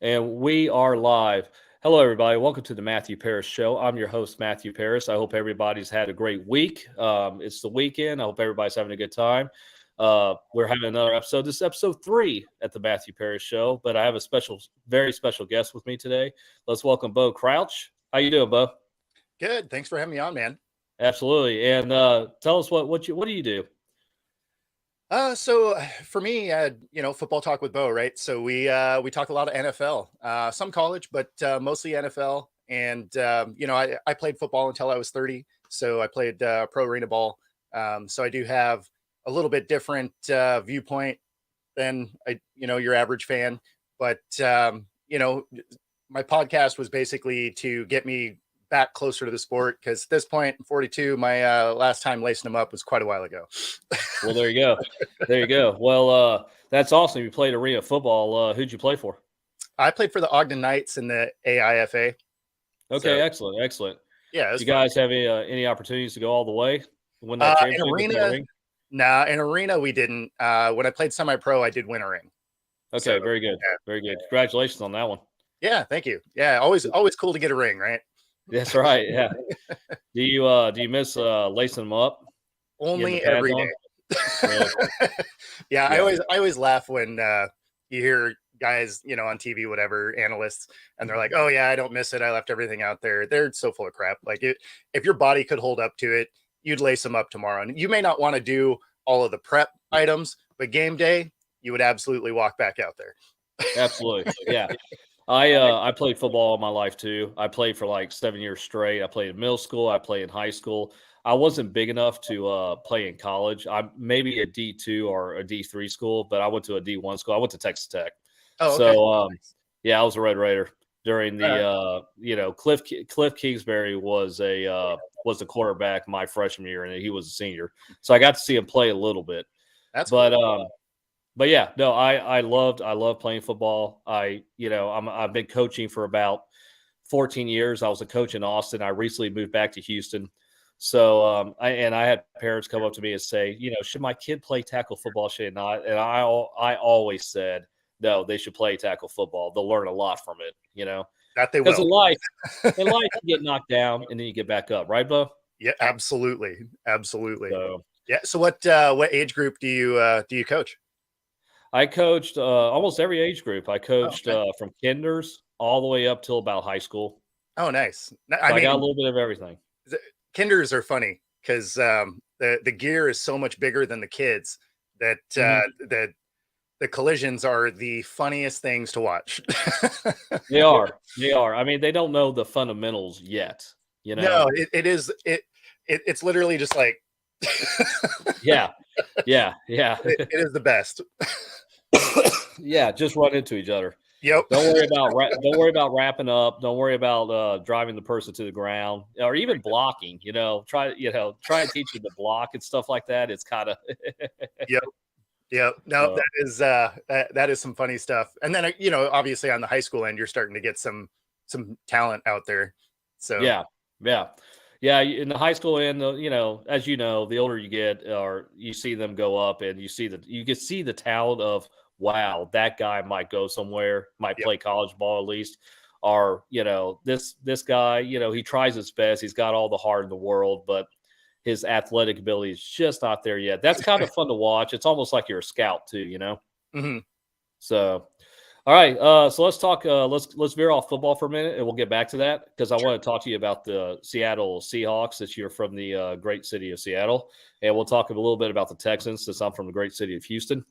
And we are live. Hello, everybody. Welcome to the Matthew Paris Show. I'm your host, Matthew Paris. I hope everybody's had a great week. It's the weekend. I hope everybody's having a good time. We're having another episode. This is episode 3 at the Matthew Paris Show, but I have a very special guest with me today. Let's welcome Bo Crouch. How you doing, Bo? Good. Thanks for having me on, man. Absolutely. And tell us what do you do? So for me, football talk with Bo, right? So we talk a lot of NFL, some college, but mostly NFL. And I played football until I was 30. So I played pro arena ball. So I do have a little bit different viewpoint than your average fan. But my podcast was basically to get me back closer to the sport, because at this point, 42, my last time lacing them up was quite a while ago. Well, there you go. There you go. Well, that's awesome. You played arena football. Who'd you play for? I played for the Ogden Knights in the AIFA. Okay, excellent. Yeah, you guys have any opportunities to go all the way? Win that championship? In arena we didn't. When I played semi-pro, I did win a ring. Okay, very good. Yeah. Very good. Congratulations on that one. Yeah, thank you. Yeah, always cool to get a ring, right? That's right. Yeah. Do you miss lacing them up? Only every day. Yeah, I always laugh when you hear guys, on TV, whatever, analysts, and they're like, "Oh yeah, I don't miss it. I left everything out there." They're so full of crap. Like, if your body could hold up to it, you'd lace them up tomorrow. And you may not want to do all of the prep items, but game day, you would absolutely walk back out there. Absolutely. Yeah. I played football all my life too. I played for like 7 years straight. I played in middle school. I played in high school. I wasn't big enough to play in college. I'm maybe a D2 or a D3 school, but I went to a D1 school. I went to Texas Tech. Oh, okay. So yeah, I was a Red Raider during the Cliff Kingsbury was the quarterback my freshman year, and he was a senior. So I got to see him play a little bit. That's cool. But yeah, no, I loved playing football. I've been coaching for about 14 years. I was a coach in Austin. I recently moved back to Houston. So I had parents come up to me and say, should my kid play tackle football? Should it not? And I always said, no, they should play tackle football. They'll learn a lot from it, That they will. Because in life, you get knocked down and then you get back up, right, Bo? Yeah, absolutely. Yeah. So what age group do you coach? I coached almost every age group. I coached from kinders all the way up till about high school. Oh, nice. I got a little bit of everything. Kinders are funny because the gear is so much bigger than the kids that the collisions are the funniest things to watch. They are. I mean, they don't know the fundamentals yet. No, it's literally just like. Yeah. It is the best. Yeah, just run into each other. Yep. Don't worry about wrapping up. Don't worry about driving the person to the ground or even blocking. Try and teach them to block and stuff like that. It's kind of. Yep. No, that is some funny stuff. And then obviously on the high school end, you're starting to get some talent out there. So yeah. In the high school end, as you know, the older you get, or you see them go up, and you can see the talent of, wow, that guy might go somewhere, might play college ball at least, or this guy, he tries his best, he's got all the heart in the world, but his athletic ability is just not there yet. That's kind of fun to watch. It's almost like you're a scout too, Mm-hmm. So. All right, so let's talk. Let's veer off football for a minute, and we'll get back to that because I want to talk to you about the Seattle Seahawks, since you're from the great city of Seattle, and we'll talk a little bit about the Texans, since I'm from the great city of Houston.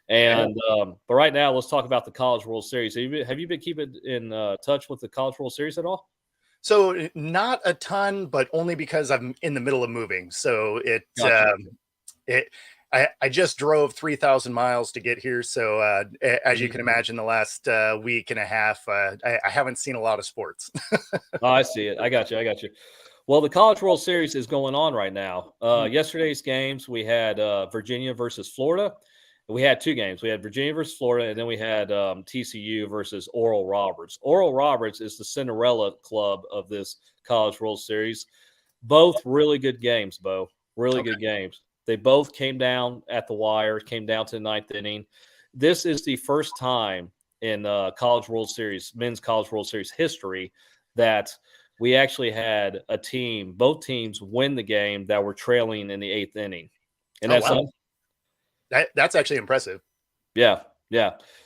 And but right now, let's talk about the College World Series. Have you been keeping in touch with the College World Series at all? So not a ton, but only because I'm in the middle of moving. So I just drove 3,000 miles to get here. So as you can imagine, the last week and a half, I haven't seen a lot of sports. Oh, I see it. I got you. Well, the College World Series is going on right now. Yesterday's games, we had Virginia versus Florida. We had 2 games. We had Virginia versus Florida, and then we had TCU versus Oral Roberts. Oral Roberts is the Cinderella club of this College World Series. Both really good games, Bo. Really good games. They both came down at the wire, came down to the 9th inning. This is the first time in College World Series, men's College World Series history, that we actually had both teams win the game that were trailing in the 8th inning. And that's actually impressive. Yeah.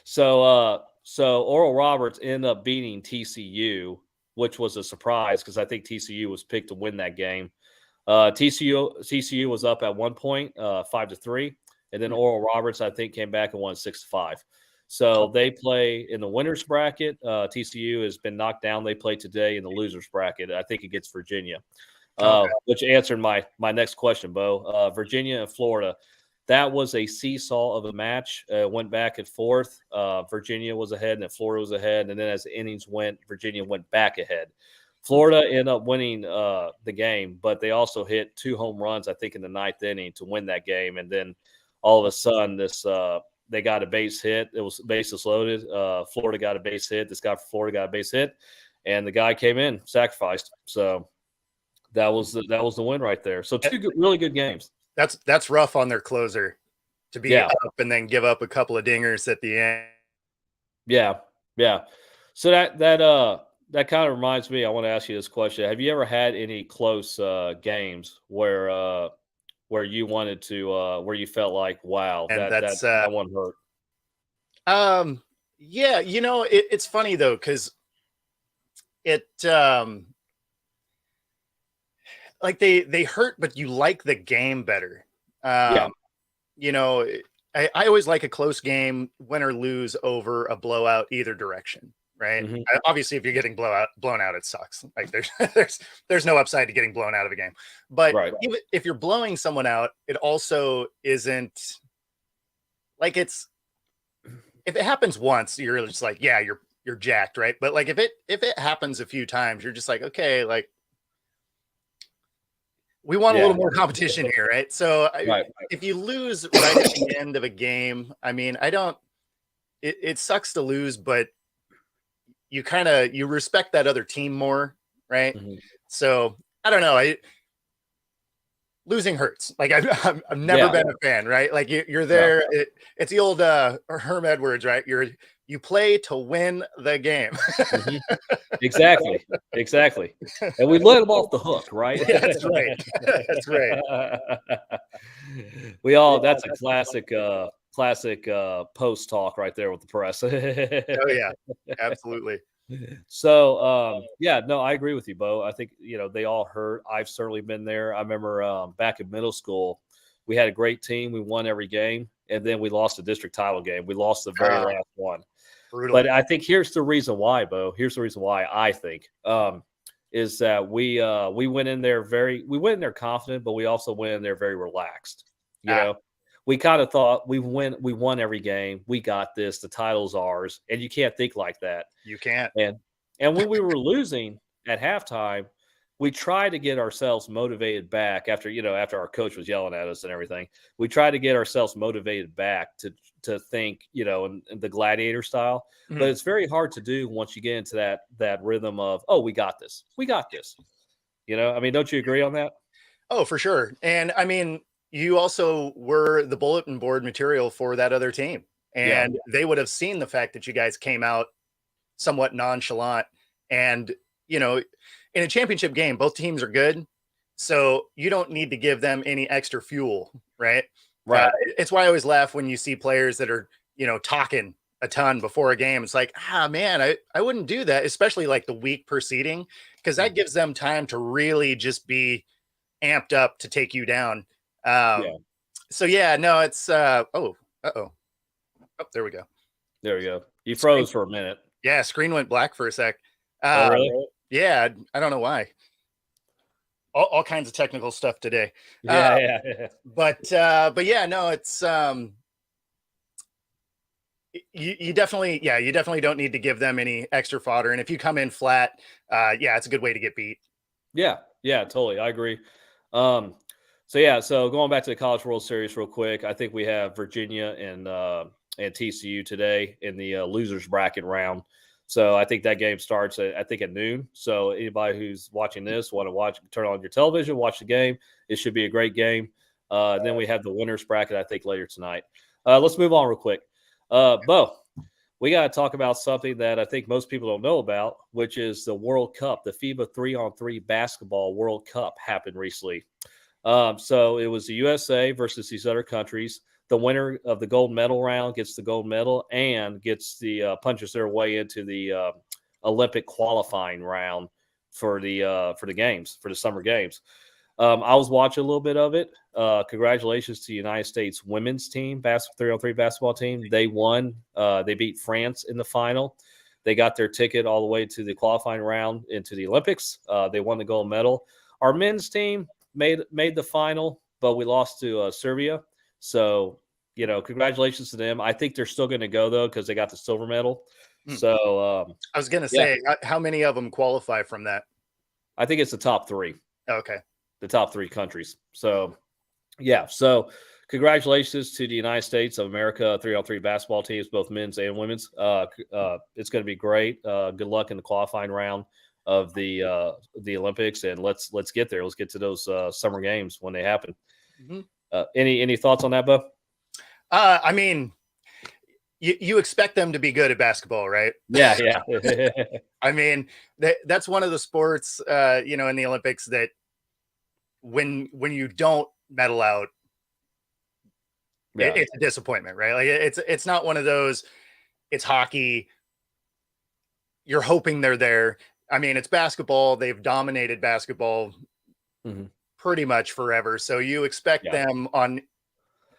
So Oral Roberts ended up beating TCU, which was a surprise because I think TCU was picked to win that game. TCU was up at one point, 5-3, and then Oral Roberts, I think, came back and won 6-5. So they play in the winners bracket. TCU has been knocked down. They play today in the losers bracket. I think against Virginia, which answered my next question, Bo. Virginia and Florida, that was a seesaw of a match. Went back and forth. Virginia was ahead, and then Florida was ahead. And then as the innings went, Virginia went back ahead. Florida ended up winning the game, but they also hit 2 home runs, I think, in the 9th inning to win that game. And then all of a sudden, they got a base hit. It was bases loaded. Florida got a base hit. This guy from Florida got a base hit, and the guy came in, sacrificed. So that was the win right there. So 2 really good games. That's rough on their closer to be up and then give up a couple of dingers at the end. Yeah. So that kind of reminds me. I want to ask you this question: have you ever had any close games where you wanted to, where you felt like, wow, that one hurt? Yeah, it's funny though, because like they hurt, but you like the game better. I always like a close game, win or lose, over a blowout either direction. Right. Mm-hmm. Obviously, if you're getting blown out, it sucks. Like there's no upside to getting blown out of a game. But even if you're blowing someone out, it also isn't like if it happens once, you're just like, yeah, you're jacked, right? But like if it happens a few times, you're just like, okay, like we want a little more competition here, right? So if you lose right at the end of a game, I mean, it sucks to lose, but you respect that other team more, right? Mm-hmm. So I don't know. Losing hurts. Like I've never been a fan, right? Like you're there. Yeah. It's the old Herm Edwards, right? You play to win the game. Mm-hmm. Exactly. And we let them off the hook, right? Yeah, that's right. That's right. That's a classic post talk right there with the press. Oh yeah, absolutely. So no, I agree with you, Bo. I think they all hurt. I've certainly been there. I remember back in middle school, we had a great team. We won every game, and then we lost the district title game. We lost the very last one. Brutal. But I think here's the reason why, Bo. Here's the reason why I think is that we went in there confident, but we also went in there very relaxed. You know. We kind of thought we won every game. We got this. The title's ours. And you can't think like that. You can't. And when we were losing at halftime, we tried to get ourselves motivated back after our coach was yelling at us and everything. We tried to get ourselves motivated back to think, in the gladiator style. Mm-hmm. But it's very hard to do once you get into that rhythm of, oh, we got this. We got this. I mean, don't you agree on that? Oh, for sure. And I mean, you also were the bulletin board material for that other team, and they would have seen the fact that you guys came out somewhat nonchalant. And, in a championship game, both teams are good. So you don't need to give them any extra fuel, right? Right. It's why I always laugh when you see players that are, talking a ton before a game. It's like, man, I wouldn't do that, especially like the week preceding, because that gives them time to really just be amped up to take you down. So it's oh, there we go. There we go. You froze for a minute. Yeah, screen went black for a sec. Really? Yeah, I don't know why. All kinds of technical stuff today. But yeah, no, it's you definitely don't need to give them any extra fodder. And if you come in flat, it's a good way to get beat. Yeah, totally. I agree. So going back to the College World Series real quick, I think we have Virginia and TCU today in the losers bracket round. So I think that game starts at noon. So anybody who's watching this, turn on your television, watch the game. It should be a great game. Then we have the winners bracket, I think, later tonight. Let's move on real quick. Bo, we got to talk about something that I think most people don't know about, which is the World Cup. The FIBA 3-on-3 basketball World Cup happened recently. So it was the USA versus these other countries. The winner of the gold medal round gets the gold medal and gets the punches their way into the Olympic qualifying round for the games, for the summer games. I was watching a little bit of it. Congratulations to the United States women's team, 3-on-3 basketball team. They won. They beat France in the final. They got their ticket all the way to the qualifying round into the Olympics. They won the gold medal. Our men's team made the final, but we lost to Serbia. So, congratulations to them. I think they're still going to go, though, because they got the silver medal. So I was going to say, how many of them qualify from that? I think it's the top 3. Okay. The top 3 countries. So, yeah. So, congratulations to the United States of America 3-on-3 basketball teams, both men's and women's. It's going to be great. Good luck in the qualifying round of the Olympics, and let's get there. Let's get to those summer games when they happen. Mm-hmm. Any thoughts on that, Bo? I mean, you expect them to be good at basketball, right? Yeah. I mean, that's one of the sports, in the Olympics that when you don't medal out, it's a disappointment, right? Like it's not one of those. It's hockey. You're hoping they're there. I mean, it's basketball. They've dominated basketball pretty much forever. So you expect them on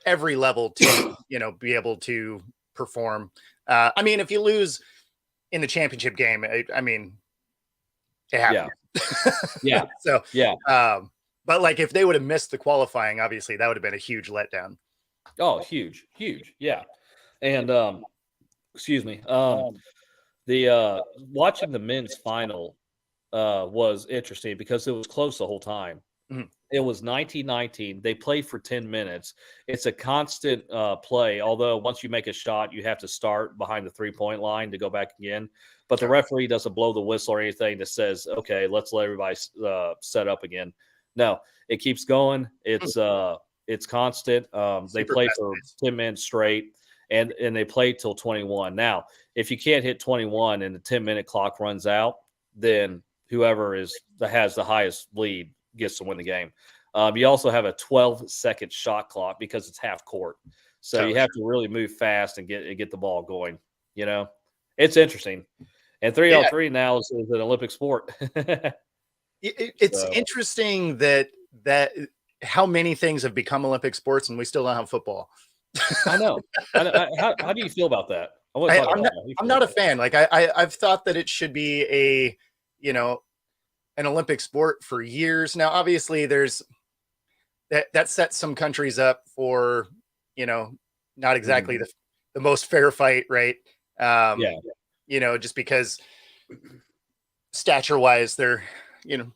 every level to, be able to perform. I mean, if you lose in the championship game, I mean, it happens. Yeah. So, but like if they would have missed the qualifying, obviously that would have been a huge letdown. Oh, huge. Yeah. And, excuse me. The watching the men's final was interesting because it was close the whole time. Mm-hmm. It was 19-19. They played for 10 minutes. It's a constant play, although once you make a shot, you have to start behind the 3-point line to go back again. But the referee doesn't blow the whistle or anything that says, okay, let's let everybody set up again. No, it keeps going. It's constant. They play for 10 minutes straight, and they play till 21. Now, if you can't hit 21 and the 10-minute clock runs out, then whoever has the highest lead gets to win the game. You also have a 12-second shot clock because it's half court, so you have to really move fast and get the ball going. It's interesting, and 3-on-3 now is an Olympic sport. It's interesting that how many things have become Olympic sports and we still don't have football. I know. How do you feel about that? I'm not a fan. Like I've thought that it should be an Olympic sport for years now. Obviously, there's that sets some countries up for not exactly the most fair fight, right? Just because stature wise, they're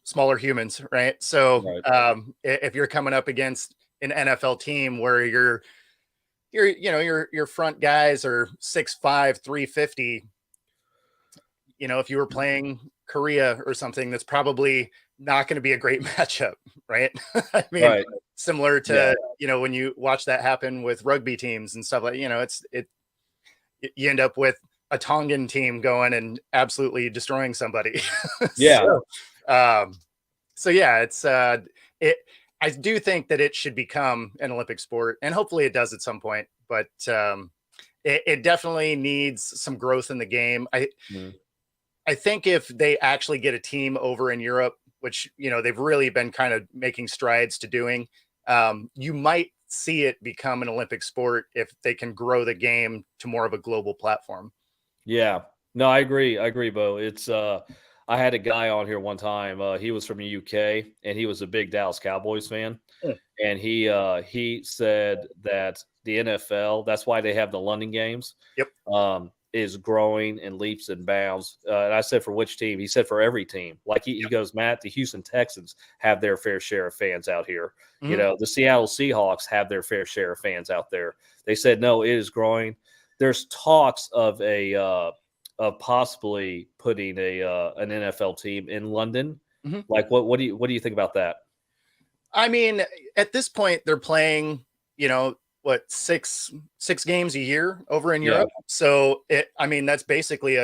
smaller humans, right? So if you're coming up against an NFL team where your front guys are 6'5", 350, if you were playing Korea or something, that's probably not going to be a great matchup, right? I mean, similar to when you watch that happen with rugby teams and stuff like you end up with a Tongan team going and absolutely destroying somebody. It's I do think that it should become an Olympic sport, and hopefully it does at some point, but it definitely needs some growth in the game. I think if they actually get a team over in Europe, which they've really been kind of making strides to doing, you might see it become an Olympic sport if they can grow the game to more of a global platform. Yeah, no, I agree, Bo. It's I had a guy on here one time. He was from the UK, and he was a big Dallas Cowboys fan. And he said that the NFL, that's why they have the London games. Is growing in leaps and bounds. And I said, for which team? He said, for every team. Like he goes, Matt, the Houston Texans have their fair share of fans out here. The Seattle Seahawks have their fair share of fans out there. They said, no, it is growing. There's talks of of possibly putting an NFL team in London. Like, what do you think about that? I mean, at this point, they're playing, what, six games a year over in Yeah. Europe. So that's basically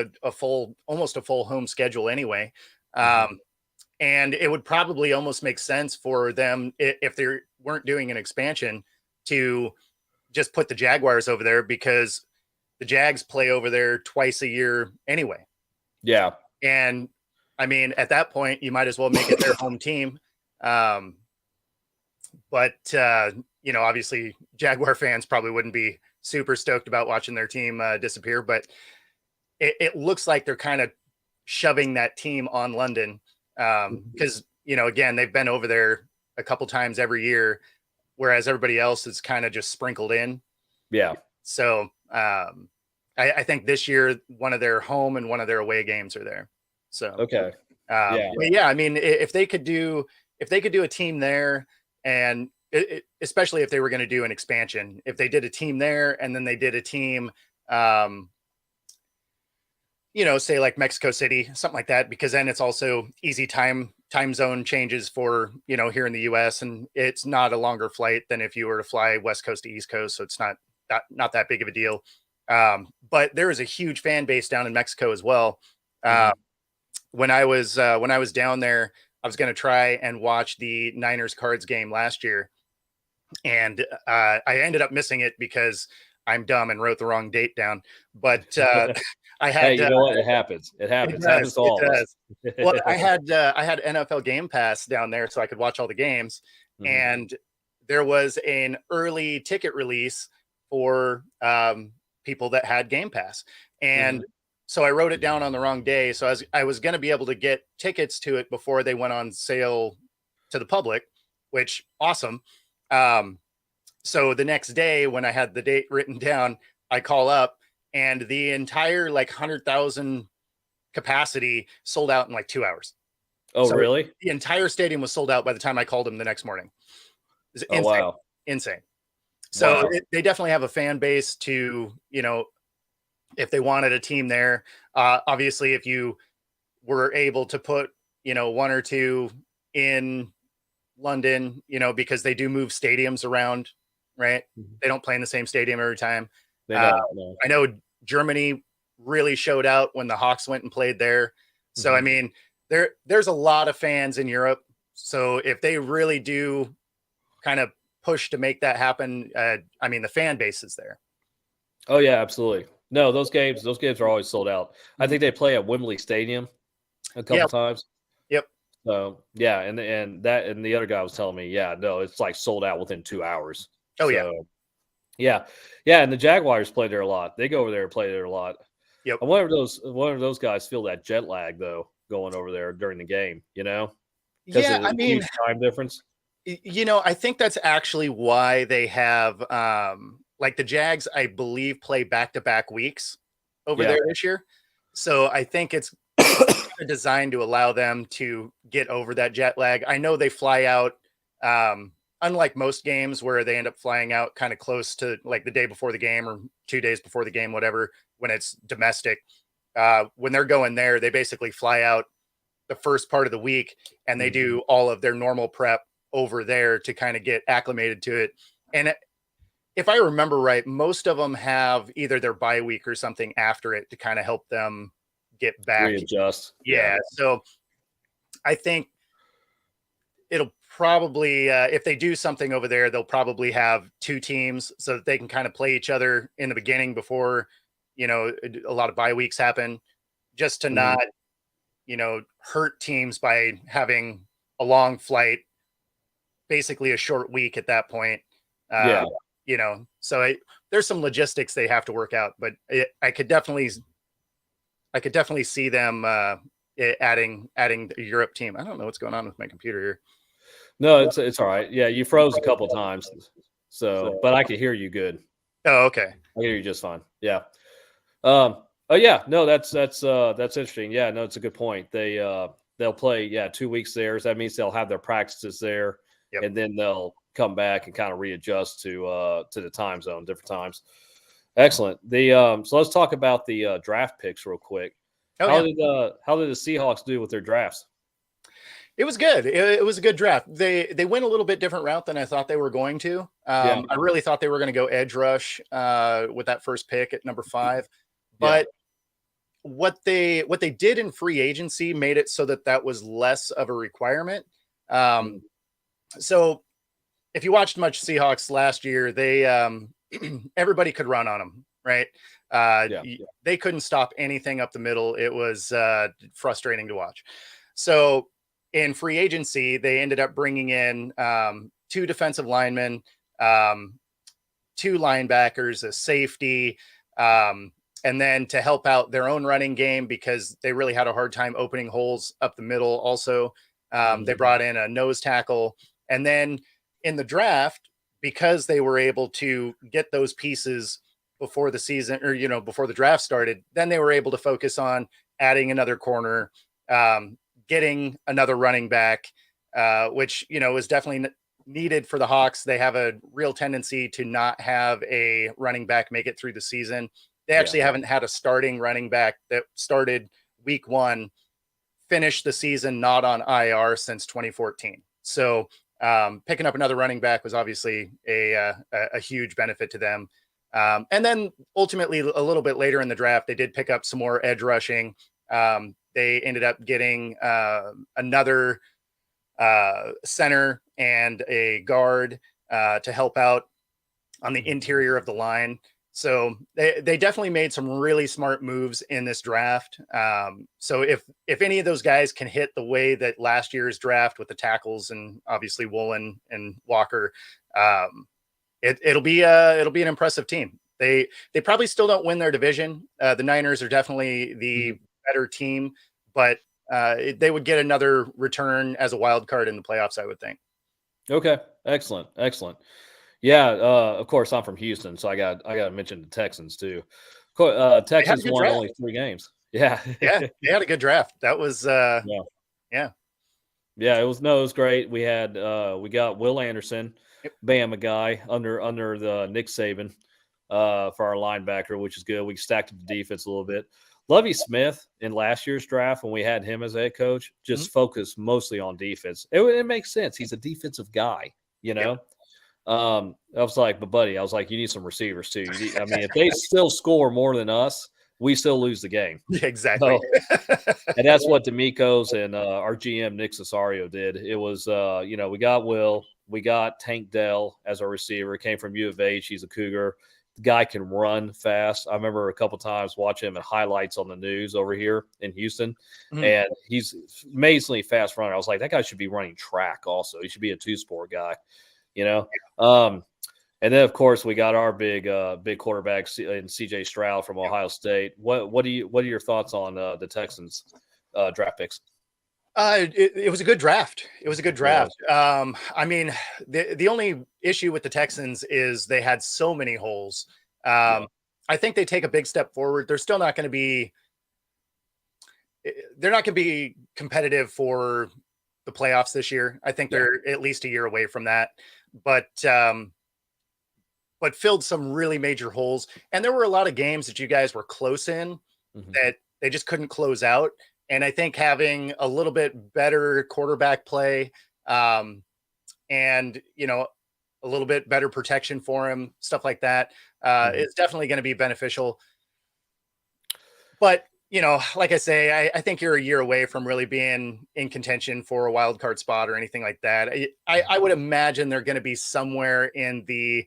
almost a full home schedule anyway. And it would probably almost make sense for them, if they weren't doing an expansion, to just put the Jaguars over there, because the Jags play over there twice a year anyway. Yeah. And at that point, you might as well make it their home team. But obviously Jaguar fans probably wouldn't be super stoked about watching their team disappear, but it looks like they're kind of shoving that team on London. Because, again, they've been over there a couple times every year, whereas everybody else is kind of just sprinkled in. Yeah. So I think this year, one of their home and one of their away games are there. So, okay. But yeah, if they could do a team there, and especially if they were going to do an expansion, if they did a team there and then they did a team, say like Mexico City, something like that, because then it's also easy time zone changes for, here in the US, and it's not a longer flight than if you were to fly West Coast to East Coast. So it's not that big of a deal. But there is a huge fan base down in Mexico as well. When I was down there, I was going to try and watch the Niners Cards game last year, and I ended up missing it because I'm dumb and wrote the wrong date down. But I had. Hey, you know what? It happens. It happens. It happens to all of us. Well, I had NFL Game Pass down there, so I could watch all the games. And there was an early ticket release for people that had Game Pass, and so I wrote it down on the wrong day. So I was going to be able to get tickets to it before they went on sale to the public, which awesome. So the next day, when I had the date written down, I call up, and the entire 100,000 capacity sold out in 2 hours. Oh, so really? The entire stadium was sold out by the time I called them the next morning. Oh, wow. Insane. So they definitely have a fan base to, if they wanted a team there. Obviously, if you were able to put, one or two in London, because they do move stadiums around, right? They don't play in the same stadium every time. I know Germany really showed out when the Hawks went and played there. So, there's a lot of fans in Europe. So if they really do kind of push to make that happen, the fan base is there. Oh yeah, absolutely. No, those games are always sold out. I think they play at Wembley Stadium a couple times. Yep. So yeah, and the other guy was telling me, it's sold out within 2 hours. Oh, so, yeah. And the Jaguars play there a lot. They go over there and play there a lot. Yep. I wonder if those guys feel that jet lag though, going over there during the game. Because huge time difference. I think that's actually why they have the Jags, I believe, play back-to-back weeks over there this year. So I think it's designed to allow them to get over that jet lag. I know they fly out, unlike most games where they end up flying out kind of close to the day before the game or 2 days before the game, whatever, when it's domestic. When they're going there, they basically fly out the first part of the week, and they do all of their normal prep over there to kind of get acclimated to it. And if I remember right, most of them have either their bye week or something after it to kind of help them get back. Readjust. Yeah. So I think it'll probably, if they do something over there, they'll probably have two teams so that they can kind of play each other in the beginning before, a lot of bye weeks happen, just to not, hurt teams by having a long flight, basically a short week at that point. So there's some logistics they have to work out, but I could definitely see them adding the Europe team. I don't know what's going on with my computer here. No, it's all right. Yeah, you froze a couple times, but I could hear you good. Oh, okay. I hear you just fine. Yeah. Oh yeah, no, that's interesting. Yeah, no, it's a good point. They'll play 2 weeks there. So that means they'll have their practices there, and then they'll come back and kind of readjust to the time zone, different times. Excellent. So let's talk about the draft picks real quick. How did the Seahawks do with their drafts? It was good. It was a good draft. They went a little bit different route than I thought they were going to. Yeah. I really thought they were going to go edge rush with that first pick at number 5. Yeah. But what they did in free agency made it so that was less of a requirement. So if you watched much Seahawks last year, they everybody could run on them, right? They couldn't stop anything up the middle. It was frustrating to watch. So in free agency, they ended up bringing in 2 defensive linemen, 2 linebackers, a safety, and then to help out their own running game because they really had a hard time opening holes up the middle. Also, they brought in a nose tackle. And then in the draft, because they were able to get those pieces before the season or, before the draft started, then they were able to focus on adding another corner, getting another running back, which, is definitely needed for the Hawks. They have a real tendency to not have a running back make it through the season. They actually haven't had a starting running back that started week 1, finished the season not on IR since 2014. So picking up another running back was obviously a huge benefit to them. And then ultimately a little bit later in the draft, they did pick up some more edge rushing. They ended up getting another center and a guard to help out on the interior of the line. So they definitely made some really smart moves in this draft. So if any of those guys can hit the way that last year's draft with the tackles and obviously Woolen and Walker, it'll be an impressive team. They probably still don't win their division. The Niners are definitely the better team, but they would get another return as a wild card in the playoffs, I would think. Okay, excellent. Yeah, of course, I'm from Houston, so I got to mention the Texans too. Texans won only 3 games. Yeah, they had a good draft. That was yeah. It was great. We got Will Anderson, Bama guy under the Nick Saban for our linebacker, which is good. We stacked up the defense a little bit. Lovie Smith in last year's draft when we had him as head coach just focused mostly on defense. It makes sense. He's a defensive guy, Yep. I was like, but buddy, you need some receivers too. If they still score more than us, we still lose the game. Exactly. And that's what D'Amico's and our GM Nick Cesario did. It was, we got Will, we got Tank Dell as our receiver. Came from U of H. He's a Cougar. The guy can run fast. I remember a couple times watching him in highlights on the news over here in Houston, and he's amazingly fast runner. I was like, that guy should be running track also. He should be a 2-sport guy. And then of course we got our big quarterback in CJ Stroud from Ohio State. What are your thoughts on the Texans draft picks? It was a good draft. It was a good draft. The only issue with the Texans is they had so many holes. I think they take a big step forward. They're still not going to be. They're not going to be competitive for the playoffs this year. I think they're at least a year away from that. But filled some really major holes. And there were a lot of games that you guys were close in that they just couldn't close out. And I think having a little bit better quarterback play and, a little bit better protection for him, stuff like that, is definitely going to be beneficial. But, like I say, I think you're a year away from really being in contention for a wild card spot or anything like that. I would imagine they're going to be somewhere in the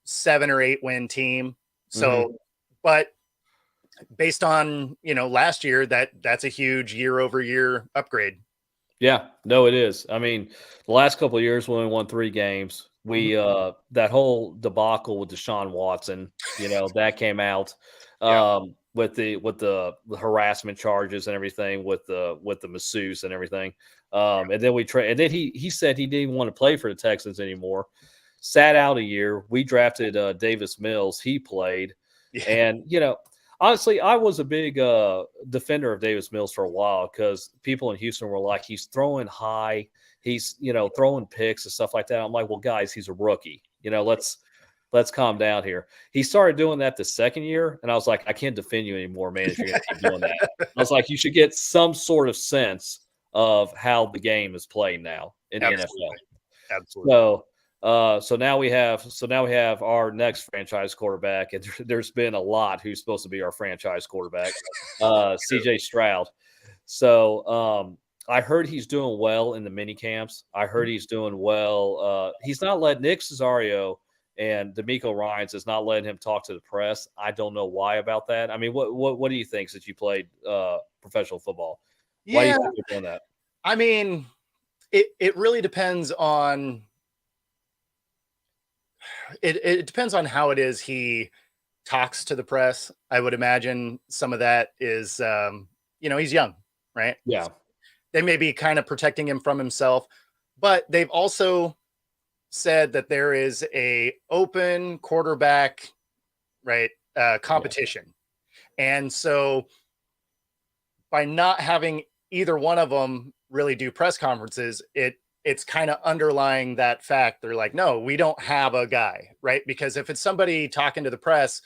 7 or 8 win team. So, but based on, last year, that's a huge year over year upgrade. Yeah, no, it is. The last couple of years when we won 3 games, we that whole debacle with Deshaun Watson, that came out. With the harassment charges and everything, with the masseuse and everything, and then and then he said he didn't want to play for the Texans anymore. Sat out a year. We drafted Davis Mills. He played, and honestly, I was a big defender of Davis Mills for a while because people in Houston were like, he's throwing high, he's throwing picks and stuff like that. I'm like, well, guys, he's a rookie. Let's calm down here. He started doing that the second year, and I was like, I can't defend you anymore, man, if you're going to keep doing that. I was like, you should get some sort of sense of how the game is played now in the NFL. Absolutely. So now we have our next franchise quarterback, and there's been a lot who's supposed to be our franchise quarterback, CJ Stroud. So I heard he's doing well in the mini camps. I heard he's doing well. He's not letting Nick Cesario and D'Amico Ryans is not letting him talk to the press. I don't know why about that. I mean, what do you think since you played professional football? Why do you think they're doing that? I mean, it really depends on it depends on how it is he talks to the press. I would imagine some of that is he's young, right? Yeah. They may be kind of protecting him from himself, but they've also said that there is a open quarterback, right, competition. And so by not having either one of them really do press conferences, it's kind of underlying that fact. They're like, no, we don't have a guy, right? Because if it's somebody talking to the press,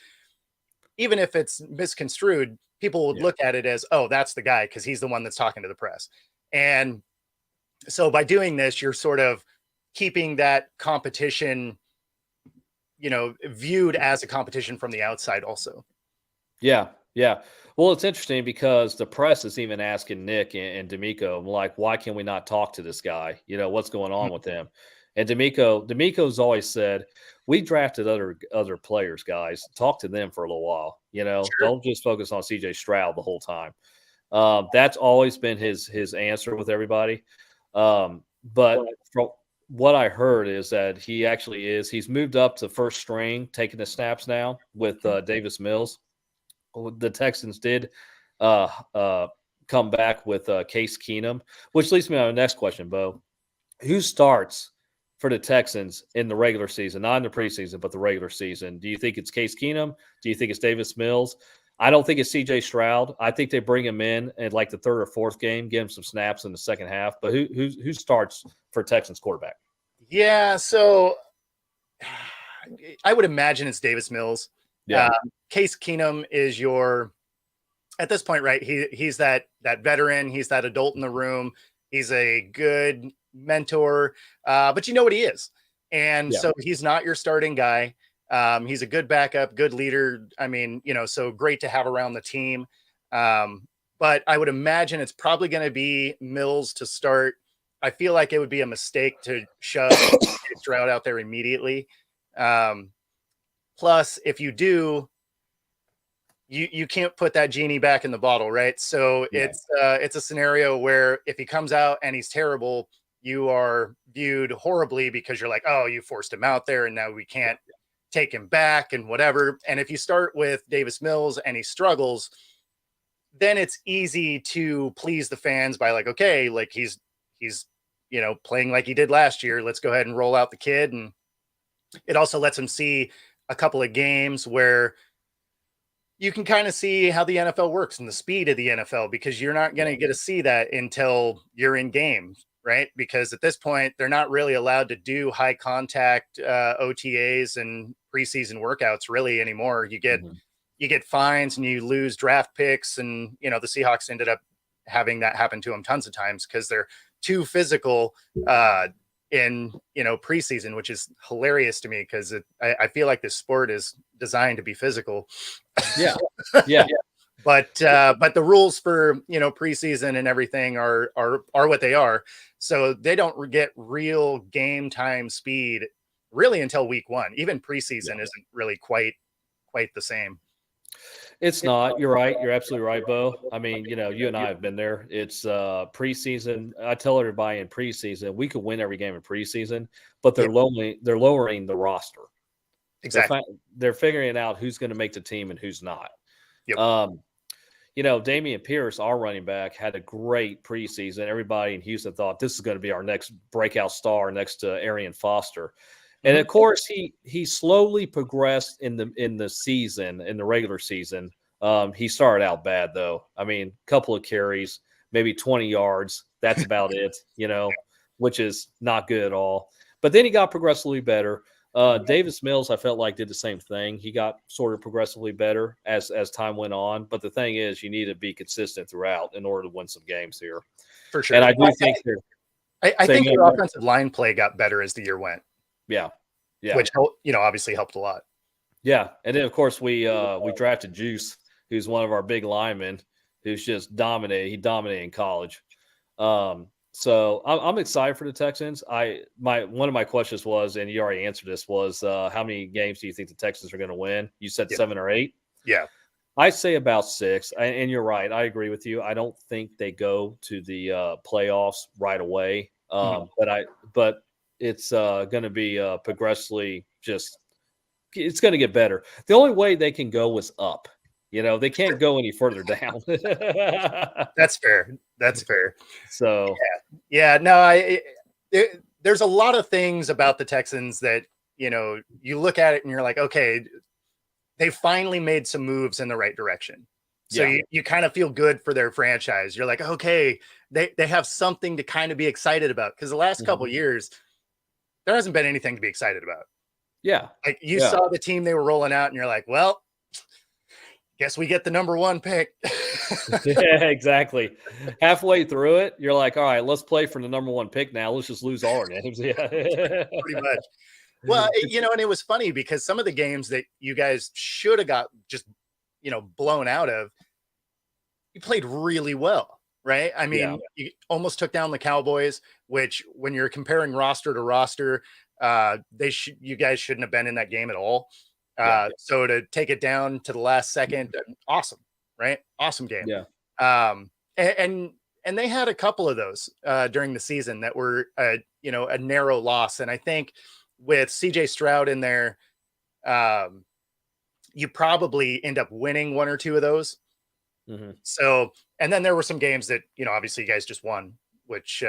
even if it's misconstrued, people would look at it as, oh, that's the guy because he's the one that's talking to the press. And so by doing this, you're sort of keeping that competition, viewed as a competition from the outside also. Yeah. Well, it's interesting because the press is even asking Nick and D'Amico, like, why can we not talk to this guy? What's going on with him? And D'Amico's always said, we drafted other players, guys. Talk to them for a little while. Sure. Don't just focus on CJ Stroud the whole time. That's always been his answer with everybody. But from what I heard is that he's moved up to first string, taking the snaps now with Davis Mills. The Texans did come back with Case Keenum, which leads me on the next question, Bo. Who starts for the Texans in the regular season, not in the preseason, but the regular season? Do you think it's Case Keenum? Do you think it's Davis Mills? I don't think it's CJ Stroud. I think they bring him in at like the third or fourth game, give him some snaps in the second half. But who starts for Texans quarterback? Yeah, so I would imagine it's Davis Mills. Yeah. Case Keenum is at this point, right? He's that veteran. He's that adult in the room. He's a good mentor, but you know what he is. And so he's not your starting guy. He's a good backup, good leader. I mean, so great to have around the team. But I would imagine it's probably going to be Mills to start. I feel like it would be a mistake to shove Stroud out there immediately. Plus, if you do, you can't put that genie back in the bottle, right? So it's a scenario where if he comes out and he's terrible, you are viewed horribly because you're like, oh, you forced him out there and now we can't take him back and whatever. And if you start with Davis Mills and he struggles, then it's easy to please the fans by like, okay, like he's playing like he did last year. Let's go ahead and roll out the kid. And it also lets him see a couple of games where you can kind of see how the NFL works and the speed of the NFL, because you're not going to get to see that until you're in games, right? Because at this point, they're not really allowed to do high contact OTAs and preseason workouts really anymore. You get fines and you lose draft picks. And, the Seahawks ended up having that happen to them tons of times because they're too physical in preseason, which is hilarious to me because I feel like this sport is designed to be physical. Yeah. But the rules for preseason and everything are what they are. So they don't get real game time speed really until week one. Even preseason isn't really quite the same. It's not. You're right. You're absolutely right, Bo. I mean, you and I have been there. It's preseason. I tell everybody in preseason, we could win every game in preseason, but they're lowering the roster. Exactly. They're figuring out who's going to make the team and who's not. Yep. Dameon Pierce, our running back, had a great preseason. Everybody in Houston thought this is going to be our next breakout star next to Arian Foster. And of course, he slowly progressed in the season, in the regular season. He started out bad though. I mean, a couple of carries, maybe 20 yards. That's about it, which is not good at all. But then he got progressively better. Davis Mills, I felt like did the same thing. He got sort of progressively better as time went on. But the thing is, you need to be consistent throughout in order to win some games here. For sure. And I do think they're. I think their offensive line play got better as the year went. Yeah. Which, obviously helped a lot. Yeah. And then, of course, we drafted Juice, who's one of our big linemen, who's just dominated. He dominated in college. So I'm excited for the Texans. One of my questions was, and you already answered this, was how many games do you think the Texans are going to win? You said 7 or 8. Yeah. I say about 6, and you're right. I agree with you. I don't think they go to the playoffs right away, but it's going to be progressively it's going to get better. The only way they can go is up. They can't go any further down. That's fair. So yeah. No, there's a lot of things about the Texans that you look at it and you're like, okay, they finally made some moves in the right direction. So you kind of feel good for their franchise. You're like, okay, they have something to kind of be excited about, because the last couple of years there hasn't been anything to be excited about. Yeah, like you saw the team they were rolling out, and you're like, well, guess we get the number 1 pick. Yeah, exactly. Halfway through it, you're like, all right, let's play for the number 1 pick now. Let's just lose all our games. Yeah, pretty much. Well, and it was funny because some of the games that you guys should have got just, blown out of, you played really well, right? I mean, you almost took down the Cowboys, which when you're comparing roster to roster, you guys shouldn't have been in that game at all. So to take it down to the last second, awesome, right? Awesome game. Yeah. And they had a couple of those during the season that were, a narrow loss. And I think with CJ Stroud in there, you probably end up winning 1 or 2 of those. Mm-hmm. So, and then there were some games that, obviously you guys just won, which,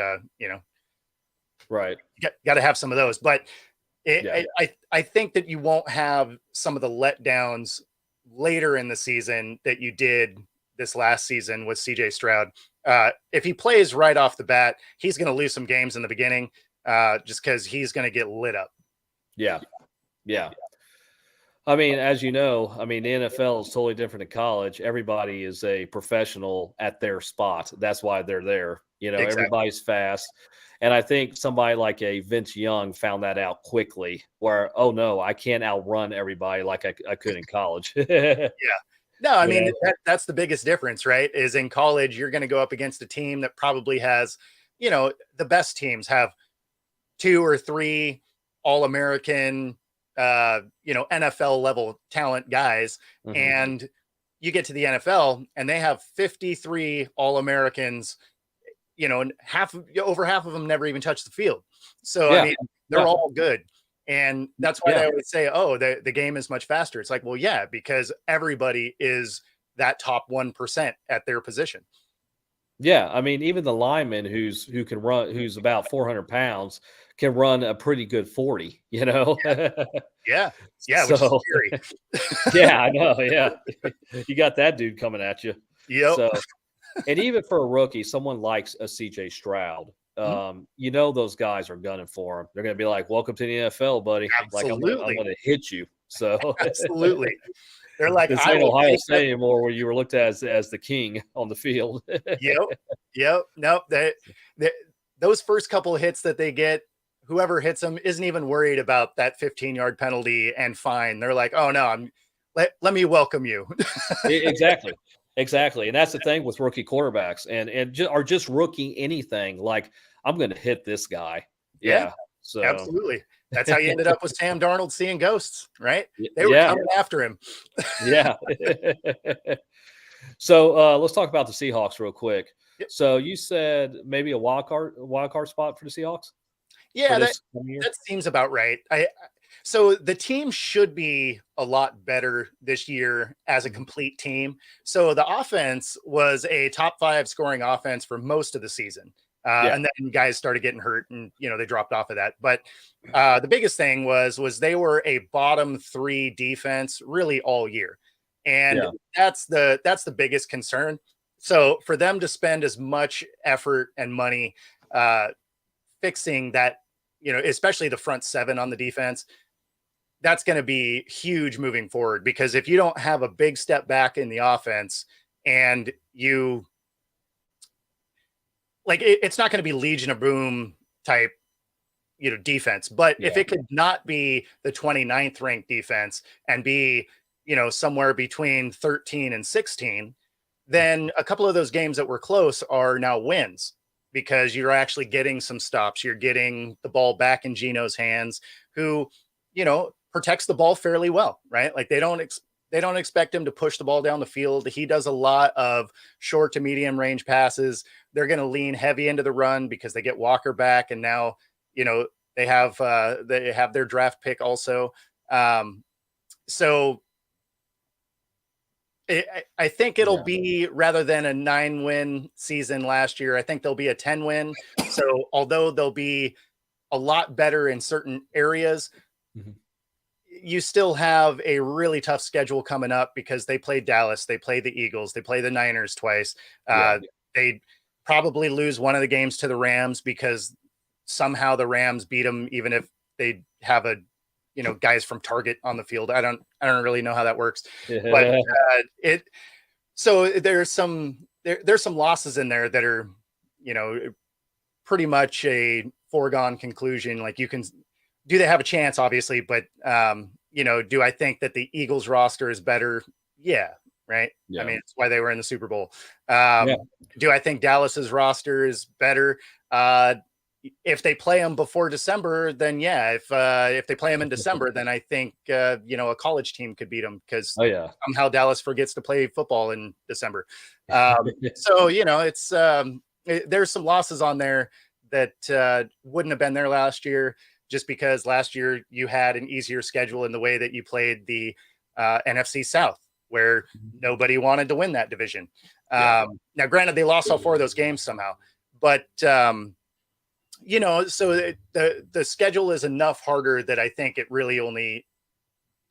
right. You got to have some of those, but I think that you won't have some of the letdowns later in the season that you did this last season with CJ Stroud. If he plays right off the bat, he's going to lose some games in the beginning, just because he's going to get lit up. Yeah. I mean, as you know, the NFL is totally different than college. Everybody is a professional at their spot. That's why they're there. Exactly. Everybody's fast. And I think somebody like a Vince Young found that out quickly, where, oh no, I can't outrun everybody like I could in college. Yeah. No, I mean, that's the biggest difference, right? Is in college, you're going to go up against a team that probably has, the best teams have 2 or 3 All-American, NFL level talent guys. Mm-hmm. And you get to the NFL and they have 53 All-Americans, and over half of them never even touch the field. So, I mean, they're all good. And that's why they always say, oh, the game is much faster. It's like, well, yeah, because everybody is that top 1% at their position. Yeah. I mean, even the lineman who can run, who's about 400 pounds, can run a pretty good 40, Yeah. Yeah. Which is scary. Yeah, I know. Yeah. You got that dude coming at you. Yep. So, and even for a rookie, someone likes a CJ Stroud. Those guys are gunning for him. They're going to be like, welcome to the NFL, buddy. Absolutely. Like, I'm going to hit you. So absolutely. They're like, this ain't Ohio State anymore, where you were looked at as the king on the field. Yep. Nope. Those first couple of hits that they get, whoever hits them isn't even worried about that 15-yard penalty and fine. They're like, oh no, let me welcome you. Exactly. And that's the thing with rookie quarterbacks are just rookie anything. Like, I'm going to hit this guy. Yeah. So absolutely. That's how you ended up with Sam Darnold seeing ghosts, right? They were coming after him. Yeah. So let's talk about the Seahawks real quick. Yep. So you said maybe a wild card spot for the Seahawks? Yeah, that seems about right. So the team should be a lot better this year as a complete team. So the offense was a top 5 scoring offense for most of the season. And then guys started getting hurt and, they dropped off of that. But the biggest thing was they were a bottom 3 defense really all year. And that's the biggest concern. So for them to spend as much effort and money fixing that, especially the front 7 on the defense, that's going to be huge moving forward, because if you don't have a big step back in the offense and you like it's not going to be Legion of Boom type, defense. But if it could not be the 29th ranked defense and be, somewhere between 13 and 16, then a couple of those games that were close are now wins, because you're actually getting some stops. You're getting the ball back in Gino's hands, who, protects the ball fairly well, right? Like they don't expect him to push the ball down the field. He does a lot of short to medium range passes. They're going to lean heavy into the run because they get Walker back, and now, they have their draft pick also. So I think it'll be, rather than a 9-win season last year, I think there'll be a 10-win. So although they'll be a lot better in certain areas, you still have a really tough schedule coming up, because they play Dallas, they play the Eagles, they play the Niners twice. They probably lose one of the games to the Rams, because somehow the Rams beat them, even if they have guys from Target on the field. I don't really know how that works, but so there's some losses in there that are, pretty much a foregone conclusion. Like, do they have a chance? Obviously, but do I think that the Eagles roster is better? Yeah. Right. Yeah. I mean, it's why they were in the Super Bowl. Do I think Dallas's roster is better? If they play them before December, then yeah. If they play them in December, then I think a college team could beat them, because somehow Dallas forgets to play football in December. So it's there's some losses on there that wouldn't have been there last year, just because last year you had an easier schedule in the way that you played the NFC South, where nobody wanted to win that division. Now, granted, they lost all 4 of those games somehow, but so the schedule is enough harder that I think it really only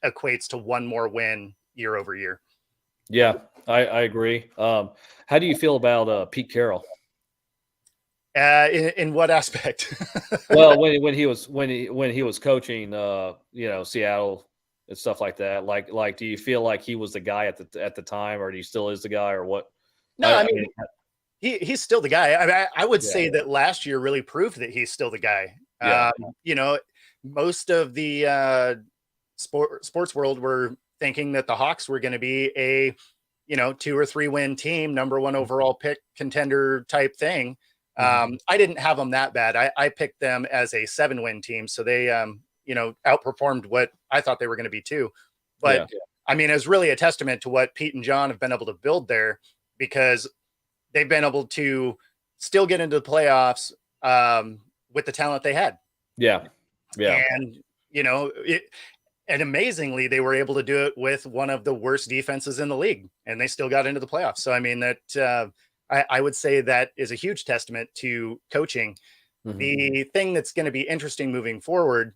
equates to one more win year over year. Yeah, I agree. How do you feel about Pete Carroll? In what aspect? Well, when he was coaching, Seattle and stuff like that. Like, do you feel like he was the guy at the time, or do he still is the guy, or what? No, I mean he's still the guy. I mean, I would say that last year really proved that he's still the guy. Most of the sports world were thinking that the Hawks were going to be a 2 or 3 win team, number 1 overall pick contender type thing. I didn't have them that bad. I picked them as a 7-win team, so they outperformed what I thought they were going to be too. But I mean, it's really a testament to what Pete and John have been able to build there, because they've been able to still get into the playoffs with the talent they had. Yeah. And and amazingly, they were able to do it with one of the worst defenses in the league, and they still got into the playoffs. So I mean, that I would say that is a huge testament to coaching. The thing that's going to be interesting moving forward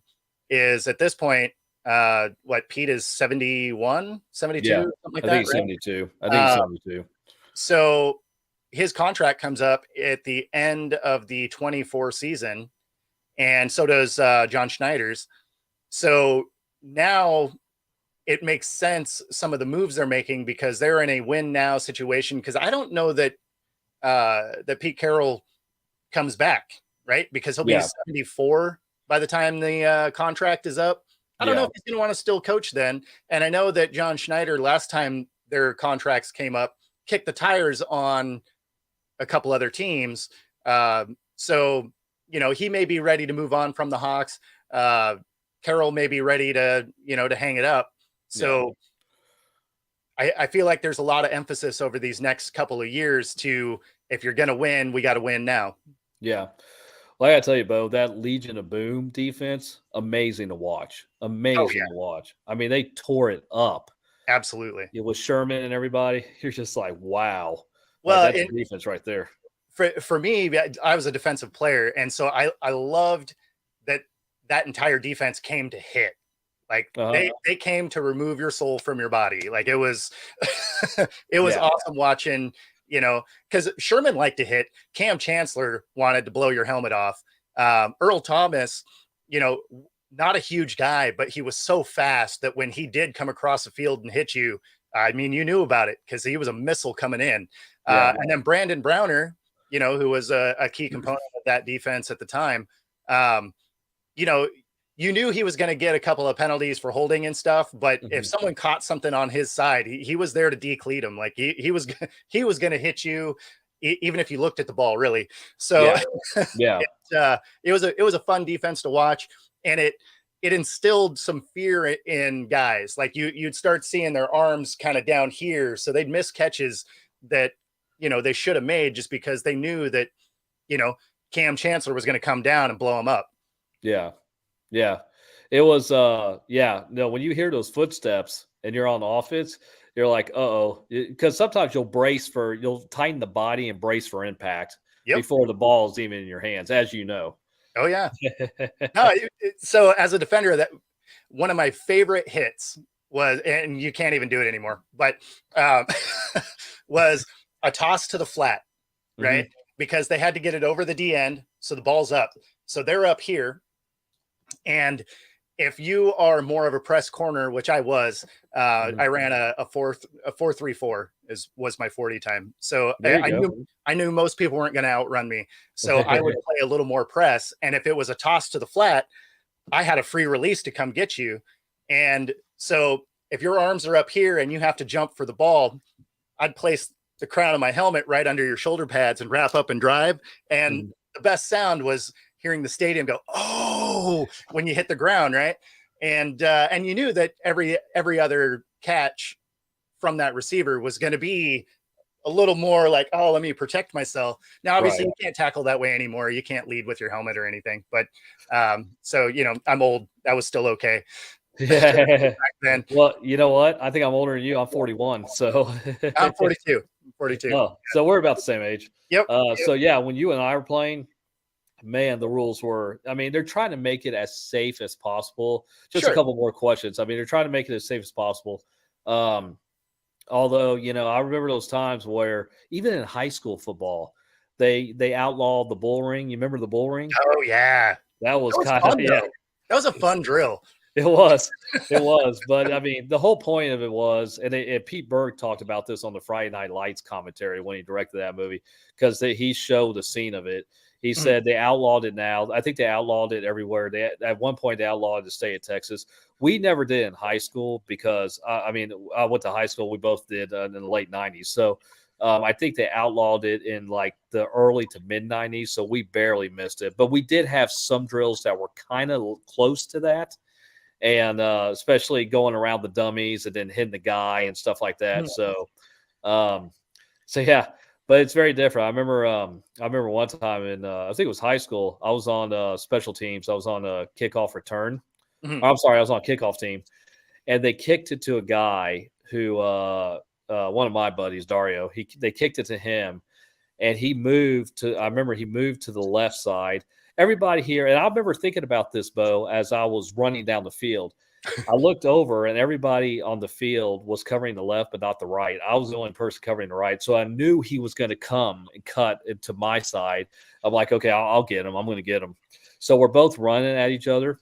is, at this point, what, Pete is 71, 72, something like that, I think 72. I think 72. So his contract comes up at the end of the 24 season, and so does John Schneider's. So now it makes sense, some of the moves they're making, because they're in a win now situation. Because I don't know that that Pete Carroll comes back, right? Because he'll be 74 by the time the contract is up. I don't know if he's going to want to still coach then. And I know that John Schneider, last time their contracts came up, kicked the tires on a couple other teams. So, he may be ready to move on from the Hawks. Carroll may be ready to, to hang it up. So I feel like there's a lot of emphasis over these next couple of years to, if you're going to win, we got to win now. Yeah. Well, I got to tell you, Bo, that Legion of Boom defense, amazing to watch. Amazing to watch. I mean, they tore it up. Absolutely. It was Sherman and everybody. You're just like, wow. Well, that's the defense right there. For me, I was a defensive player, and so I loved that entire defense came to hit. Like they came to remove your soul from your body. Like, it was awesome watching, because Sherman liked to hit. Cam Chancellor wanted to blow your helmet off. Earl Thomas, not a huge guy, but he was so fast that when he did come across the field and hit you, I mean, you knew about it because he was a missile coming in. Yeah. And then Brandon Browner, you know, who was a key component of that defense at the time, you know, you knew he was going to get a couple of penalties for holding and stuff, but if someone caught something on his side, he was there to decleat him. Like he was going to hit you even if you looked at the ball, really. So yeah. it was a fun defense to watch, and it instilled some fear in guys. Like you'd start seeing their arms kind of down here, so they'd miss catches that, you know, they should have made just because they knew that, you know, Cam Chancellor was going to come down and blow him up. Yeah. Yeah. It was yeah, no, when you hear those footsteps and you're on offense, you're like, uh-oh, because sometimes you'll tighten the body and brace for impact before the ball is even in your hands, as you know. Oh yeah. No, so as a defender, that one of my favorite hits was, and you can't even do it anymore, but was a toss to the flat, right? Because they had to get it over the D end, so the ball's up. So they're up here, and if you are more of a press corner, which I was, I ran a 4.34 was my 40 time. So I knew most people weren't going to outrun me. So I would play a little more press. And if it was a toss to the flat, I had a free release to come get you. And so if your arms are up here and you have to jump for the ball, I'd place the crown of my helmet right under your shoulder pads and wrap up and drive. And the best sound was hearing the stadium go, oh, when you hit the ground, right? And you knew that every other catch from that receiver was going to be a little more like, oh, let me protect myself. Now, obviously, you can't tackle that way anymore. You can't lead with your helmet or anything. But so, you know, I'm old. That was still okay. Yeah. Back then. Well, you know what? I think I'm older than you. I'm 41. So I'm 42. 42. Oh, so we're about the same age. Yep. So yeah, when you and I were playing, man, the rules were, I mean, they're trying to make it as safe as possible. Just a couple more questions. I mean, they're trying to make it as safe as possible. Although, you know, I remember those times where even in high school football, they outlawed the bull ring. You remember the bull ring? Oh yeah. That was kind of, yeah. That was a fun drill. It was. But I mean, the whole point of it was, and Pete Berg talked about this on the Friday Night Lights commentary when he directed that movie, because he showed the scene of it. He said they outlawed it now. I think they outlawed it everywhere. At one point, they outlawed the state of Texas. We never did in high school because, I mean, I went to high school. We both did in the late 90s. So I think they outlawed it in like the early to mid 90s. So we barely missed it. But we did have some drills that were kind of close to that. And especially going around the dummies and then hitting the guy and stuff like that. So yeah. But it's very different. I remember one time in I think it was high school. I was on special teams. I was on a kickoff return. I'm sorry, I was on a kickoff team, and they kicked it to a guy who one of my buddies, Dario. They kicked it to him, and he moved to. I remember he moved to the left side. Everybody here, and I remember thinking about this, Bo, as I was running down the field. I looked over and everybody on the field was covering the left, but not the right. I was the only person covering the right. So I knew he was going to come and cut into my side. I'm like, okay, I'll get him. I'm going to get him. So we're both running at each other.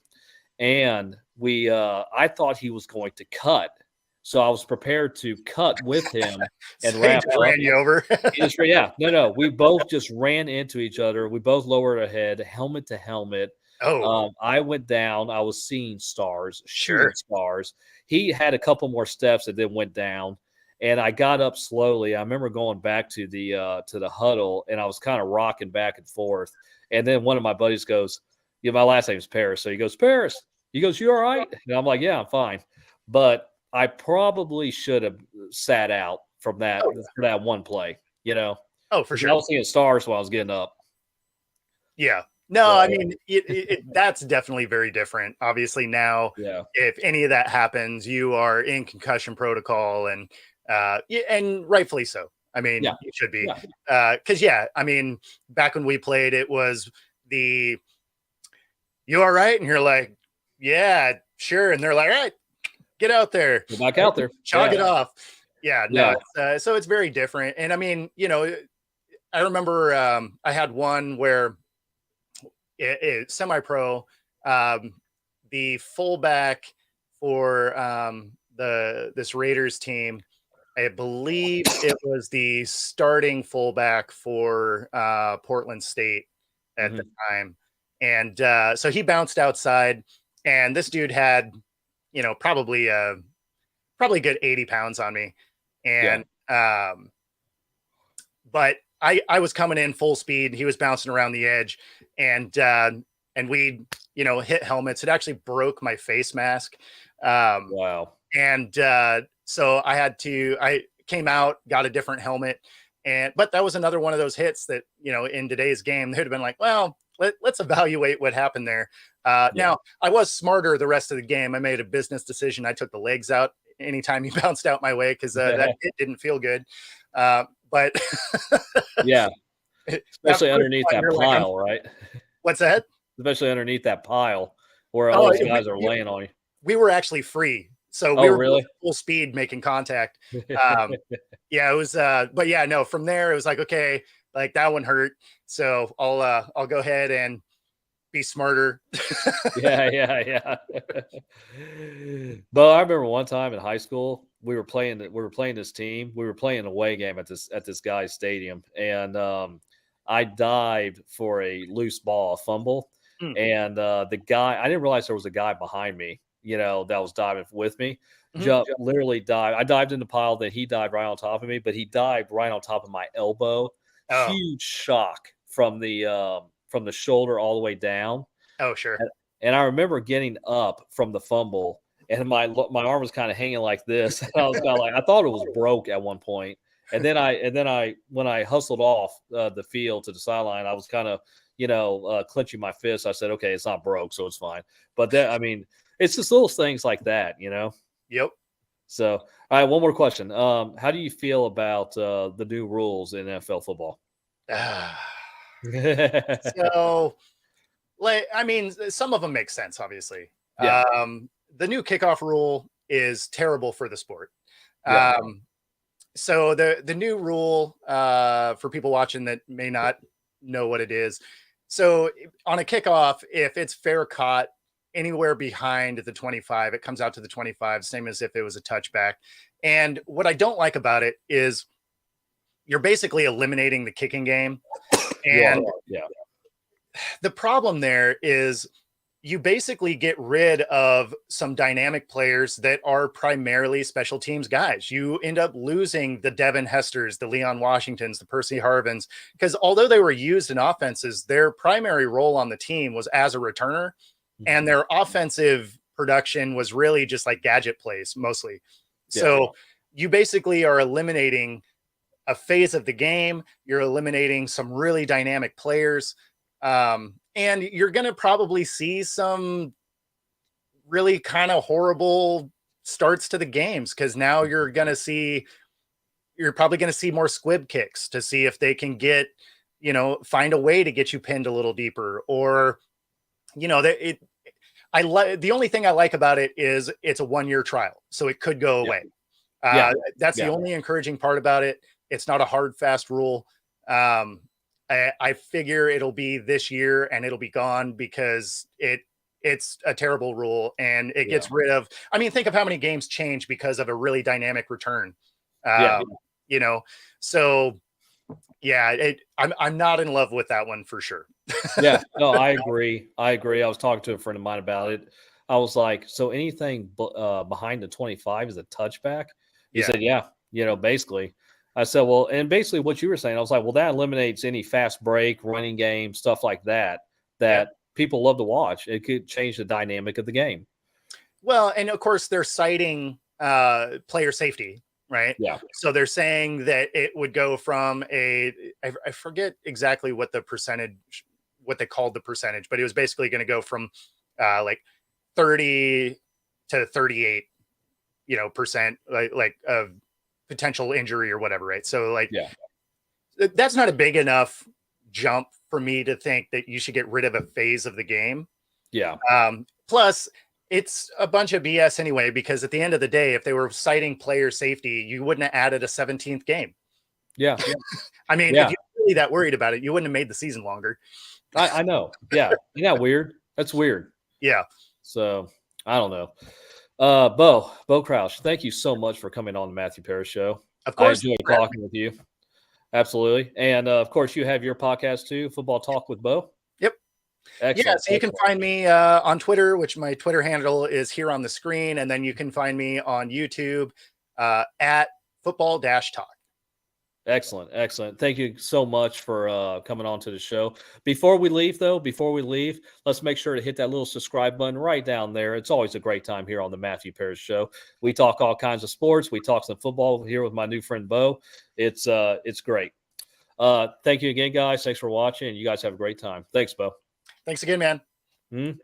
And I thought he was going to cut. So I was prepared to cut with him and wrap up. Ran you over? No. We both just ran into each other. We both lowered our head, helmet to helmet. I went down. I was seeing stars, shooting stars. He had a couple more steps and then went down. And I got up slowly. I remember going back to the huddle, and I was kind of rocking back and forth. And then one of my buddies goes, "Yeah, my last name is Paris." So he goes, "Paris." He goes, "You all right?" And I'm like, "Yeah, I'm fine." But I probably should have sat out from that for that one play. You know? Oh, for sure. I was seeing stars while I was getting up. Yeah. No, I mean, that's definitely very different. Obviously, now, if any of that happens, you are in concussion protocol, and rightfully so. I mean, you should be. Because, I mean, back when we played, it was "You all right?" And you're like, "Yeah, sure." And they're like, "All right, get out there. Get back out there. Chalk it off." Yeah, no. So it's very different. And I mean, you know, I remember I had one where semi-pro, the fullback for this Raiders team. I believe it was the starting fullback for Portland State at the time. And so he bounced outside, and this dude had, probably a good 80 pounds on me. And but I was coming in full speed. He was bouncing around the edge, and we, hit helmets. It actually broke my face mask. Wow. And so I came out, got a different helmet. But that was another one of those hits that, in today's game, they'd have been like, well, let's evaluate what happened there. Now, I was smarter the rest of the game. I made a business decision. I took the legs out anytime he bounced out my way, because that hit didn't feel good. But yeah, especially underneath that pile, right? What's that? Especially underneath that pile where all those guys are laying on you. We were actually free. So we were really full speed making contact. Yeah, it was, but yeah, no, from there it was like, okay, like that one hurt. So I'll go ahead and be smarter. yeah. But I remember one time in high school, we were playing this team. We were playing an away game at this guy's stadium, and I dived for a loose ball, a fumble. And the guy, I didn't realize there was a guy behind me, that was diving with me. Literally dived. I dived in the pile, then he dived right on top of me, but he dived right on top of my elbow. Oh. Huge shock from the shoulder all the way down. Oh, sure. And I remember getting up from the fumble, and my arm was kind of hanging like this. And I was kind of like, I thought it was broke at one point. And then when I hustled off the field to the sideline, I was kind of, clenching my fist. I said, okay, it's not broke, so it's fine. But then, I mean, it's just little things like that, Yep. So, all right, one more question. How do you feel about the new rules in NFL football? So, I mean, some of them make sense, obviously. Yeah. The new kickoff rule is terrible for the sport. Yeah. So the new rule, for people watching that may not know what it is. So on a kickoff, if it's fair caught anywhere behind the 25, it comes out to the 25, same as if it was a touchback. And what I don't like about it is you're basically eliminating the kicking game. And the problem there is you basically get rid of some dynamic players that are primarily special teams guys. You end up losing the Devin Hesters, the Leon Washingtons, the Percy Harvins, because although they were used in offenses, their primary role on the team was as a returner, and their offensive production was really just like gadget plays mostly. So you basically are eliminating a phase of the game. You're eliminating some really dynamic players. And you're going to probably see some really kind of horrible starts to the games, because now you're probably going to see more squib kicks to see if they can get, find a way to get you pinned a little deeper, or, the only thing I like about it is it's a 1-year trial, so it could go away. That's the only encouraging part about it. It's not a hard, fast rule. I figure it'll be this year and it'll be gone, because it's a terrible rule, and it gets rid of, I mean, think of how many games change because of a really dynamic return. So I'm not in love with that one for sure. Yeah, no, I agree. I was talking to a friend of mine about it. I was like, so anything behind the 25 is a touchback? He said, basically. I said, well, and basically what you were saying, I was like, well, that eliminates any fast break, running game, stuff like that people love to watch. It could change the dynamic of the game. Well, and of course they're citing player safety, right? Yeah. So they're saying that it would go from I forget exactly what they called the percentage, but it was basically going to go from like 30 to 38, percent, like of potential injury or whatever, right? So that's not a big enough jump for me to think that you should get rid of a phase of the game. Yeah. Plus it's a bunch of BS anyway, because at the end of the day, if they were citing player safety, you wouldn't have added a 17th game. Yeah. I mean, if you're really that worried about it, you wouldn't have made the season longer. I know. Yeah. Isn't that weird? That's weird. Yeah. So I don't know. Bo Crouch, thank you so much for coming on the Matthew Parrish Show. Of course. I enjoyed talking with you. Absolutely. And of course, you have your podcast too, Football Talk with Bo. Yep. Excellent. Yeah, so you can find me on Twitter, which my Twitter handle is here on the screen. And then you can find me on YouTube at football-talk. Excellent. Excellent. Thank you so much for coming on to the show. Before we leave, let's make sure to hit that little subscribe button right down there. It's always a great time here on the Matthew Parrish Show. We talk all kinds of sports. We talk some football here with my new friend, Bo. It's great. Thank you again, guys. Thanks for watching. And you guys have a great time. Thanks, Bo. Thanks again, man. Mm-hmm.